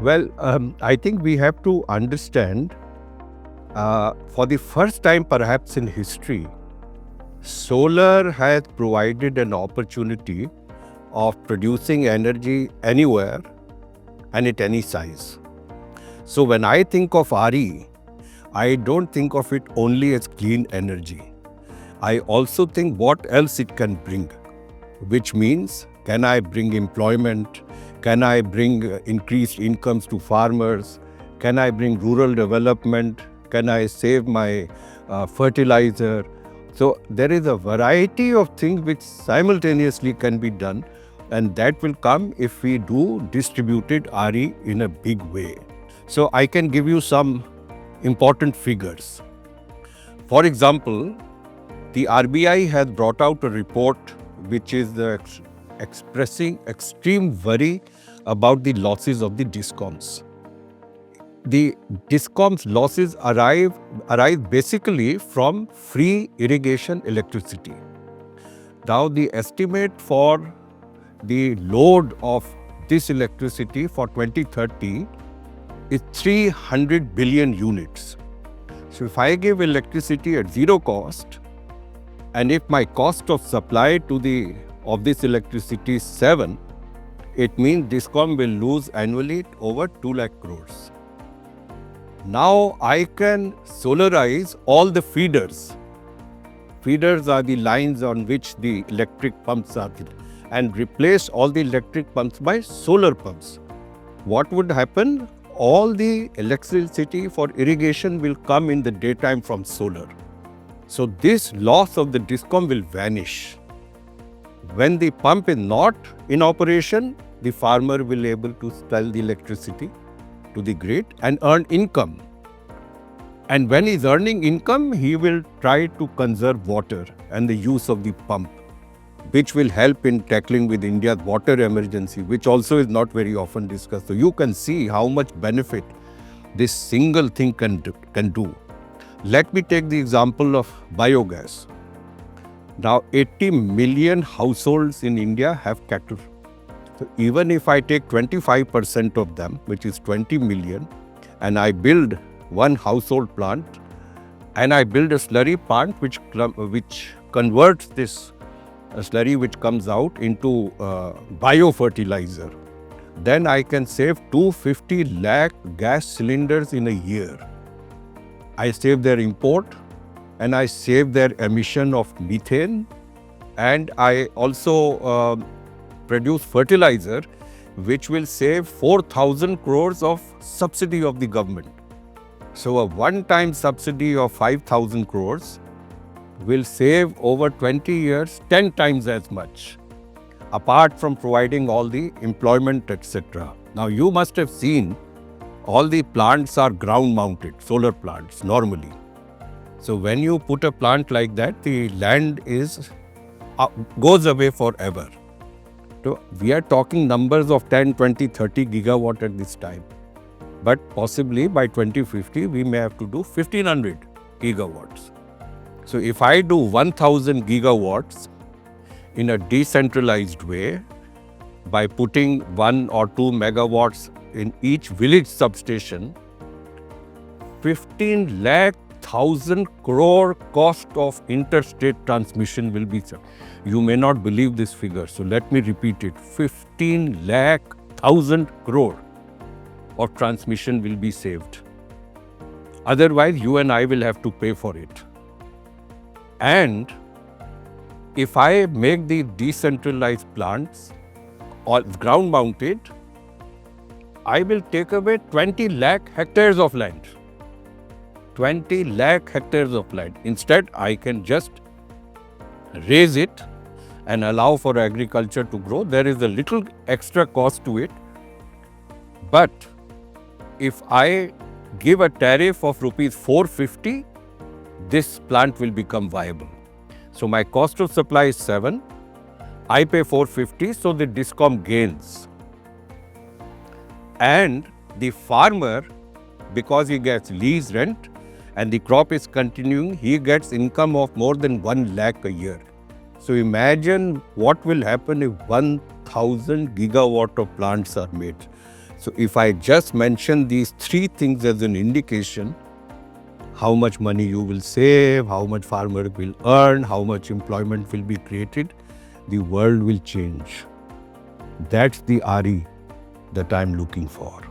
I think we have to understand for the first time perhaps in history, solar has provided an opportunity of producing energy anywhere and at any size. So when I think of RE, I don't think of it only as clean energy. I also think what else it can bring, which means can I bring employment? Can I bring increased incomes to farmers? Can I bring rural development? Can I save my fertilizer? So there is a variety of things which simultaneously can be done, and that will come if we do distributed RE in a big way. So I can give you some important figures. For example, the RBI has brought out a report which is expressing extreme worry about the losses of the DISCOMs. The DISCOMs losses arise basically from free irrigation electricity. Now the estimate for the load of this electricity for 2030 is 300 billion units. So if I give electricity at zero cost, and if my cost of supply of this electricity is 7, it means DISCOM will lose annually over 2 lakh crores. Now I can solarize all the feeders. Feeders are the lines on which the electric pumps are, and replace all the electric pumps by solar pumps. What would happen? All the electricity for irrigation will come in the daytime from solar. So this loss of the DISCOM will vanish. When the pump is not in operation, the farmer will be able to sell the electricity to the grid and earn income. And when he's earning income, he will try to conserve water and the use of the pump, which will help in tackling with India's water emergency, which also is not very often discussed. So you can see how much benefit this single thing can do. Let me take the example of biogas. Now 80 million households in India have cattle. So even if I take 25% of them, which is 20 million, and I build one household plant, and I build a slurry plant which converts this slurry which comes out into biofertilizer, then I can save 250 lakh gas cylinders in a year. I save their import, and I save their emission of methane, and I also produce fertilizer which will save 4,000 crores of subsidy of the government. So a one-time subsidy of 5,000 crores will save over 20 years 10 times as much, apart from providing all the employment, etc. Now you must have seen all the plants are ground mounted, solar plants normally. So when you put a plant like that, the land goes away forever. So we are talking numbers of 10, 20, 30 gigawatt at this time. But possibly by 2050, we may have to do 1500 gigawatts. So if I do 1000 gigawatts in a decentralized way, by putting 1 or 2 megawatts in each village substation, 15 lakh 1,000 crore cost of interstate transmission will be saved. You may not believe this figure, so let me repeat it. 15 lakh 1,000 crore of transmission will be saved. Otherwise, you and I will have to pay for it. And if I make the decentralized plants or ground mounted, I will take away 20 lakh hectares of land. 20 lakh hectares of land. Instead, I can just raise it and allow for agriculture to grow. There is a little extra cost to it. But if I give a tariff of rupees 450, this plant will become viable. So my cost of supply is 7. I pay 450, so the DISCOM gains. And the farmer, because he gets lease rent and the crop is continuing, he gets income of more than 1 lakh a year. So imagine what will happen if 1,000 gigawatt of plants are made. So if I just mention these three things as an indication, how much money you will save, how much farmer will earn, how much employment will be created, the world will change. That's the RE that I'm looking for.